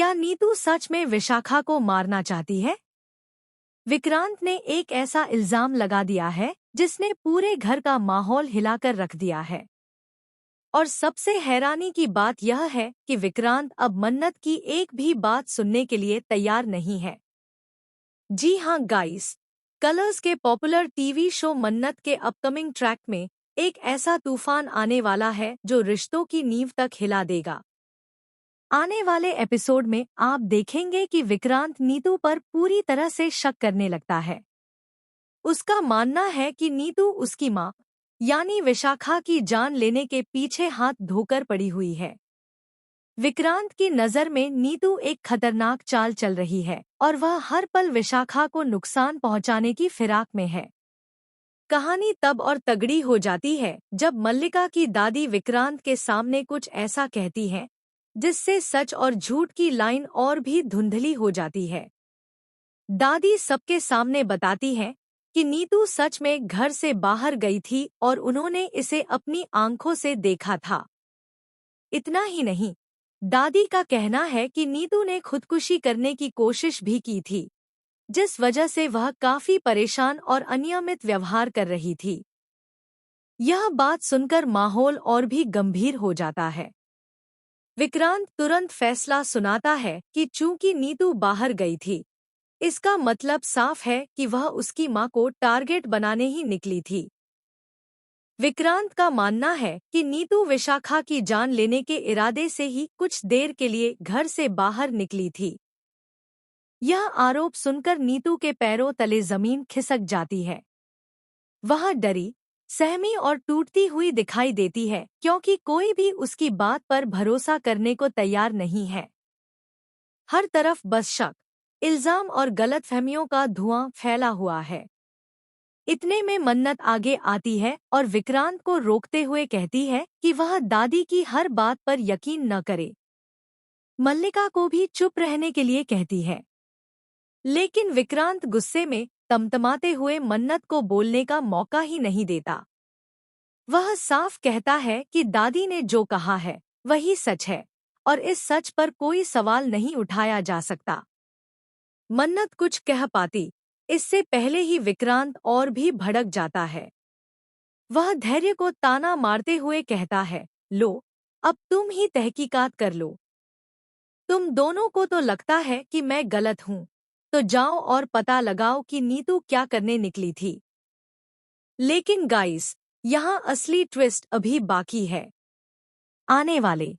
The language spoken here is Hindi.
क्या नीतू सच में विशाखा को मारना चाहती है? विक्रांत ने एक ऐसा इल्जाम लगा दिया है जिसने पूरे घर का माहौल हिलाकर रख दिया है। और सबसे हैरानी की बात यह है कि विक्रांत अब मन्नत की एक भी बात सुनने के लिए तैयार नहीं है। जी हाँ गाइस, कलर्स के पॉपुलर टीवी शो मन्नत के अपकमिंग ट्रैक में एक ऐसा तूफान आने वाला है जो रिश्तों की नींव तक हिला देगा। आने वाले एपिसोड में आप देखेंगे कि विक्रांत नीतू पर पूरी तरह से शक करने लगता है। उसका मानना है कि नीतू उसकी मां यानी विशाखा की जान लेने के पीछे हाथ धोकर पड़ी हुई है। विक्रांत की नज़र में नीतू एक खतरनाक चाल चल रही है और वह हर पल विशाखा को नुकसान पहुंचाने की फिराक में है। कहानी तब और तगड़ी हो जाती है जब मल्लिका की दादी विक्रांत के सामने कुछ ऐसा कहती है जिससे सच और झूठ की लाइन और भी धुंधली हो जाती है। दादी सबके सामने बताती है कि नीतू सच में घर से बाहर गई थी और उन्होंने इसे अपनी आंखों से देखा था। इतना ही नहीं, दादी का कहना है कि नीतू ने खुदकुशी करने की कोशिश भी की थी, जिस वजह से वह काफी परेशान और अनियमित व्यवहार कर रही थी। यह बात सुनकर माहौल और भी गंभीर हो जाता है। विक्रांत तुरंत फैसला सुनाता है कि चूंकि नीतू बाहर गई थी, इसका मतलब साफ है कि वह उसकी मां को टारगेट बनाने ही निकली थी। विक्रांत का मानना है कि नीतू विशाखा की जान लेने के इरादे से ही कुछ देर के लिए घर से बाहर निकली थी। यह आरोप सुनकर नीतू के पैरों तले जमीन खिसक जाती है। वह डरी, सहमी और टूटती हुई दिखाई देती है क्योंकि कोई भी उसकी बात पर भरोसा करने को तैयार नहीं है। हर तरफ बस शक, इल्जाम और गलतफहमियों का धुआं फैला हुआ है। इतने में मन्नत आगे आती है और विक्रांत को रोकते हुए कहती है कि वह दादी की हर बात पर यकीन न करे। मल्लिका को भी चुप रहने के लिए कहती है, लेकिन विक्रांत गुस्से में तमतमाते हुए मन्नत को बोलने का मौका ही नहीं देता। वह साफ कहता है कि दादी ने जो कहा है वही सच है और इस सच पर कोई सवाल नहीं उठाया जा सकता। मन्नत कुछ कह पाती इससे पहले ही विक्रांत और भी भड़क जाता है। वह धैर्य को ताना मारते हुए कहता है, लो, अब तुम ही तहकीकात कर लो। तुम दोनों को तो लगता है कि मैं गलत हूँ, तो जाओ और पता लगाओ कि नीतू क्या करने निकली थी। लेकिन गाइस, यहाँ असली ट्विस्ट अभी बाकी है। आने वाले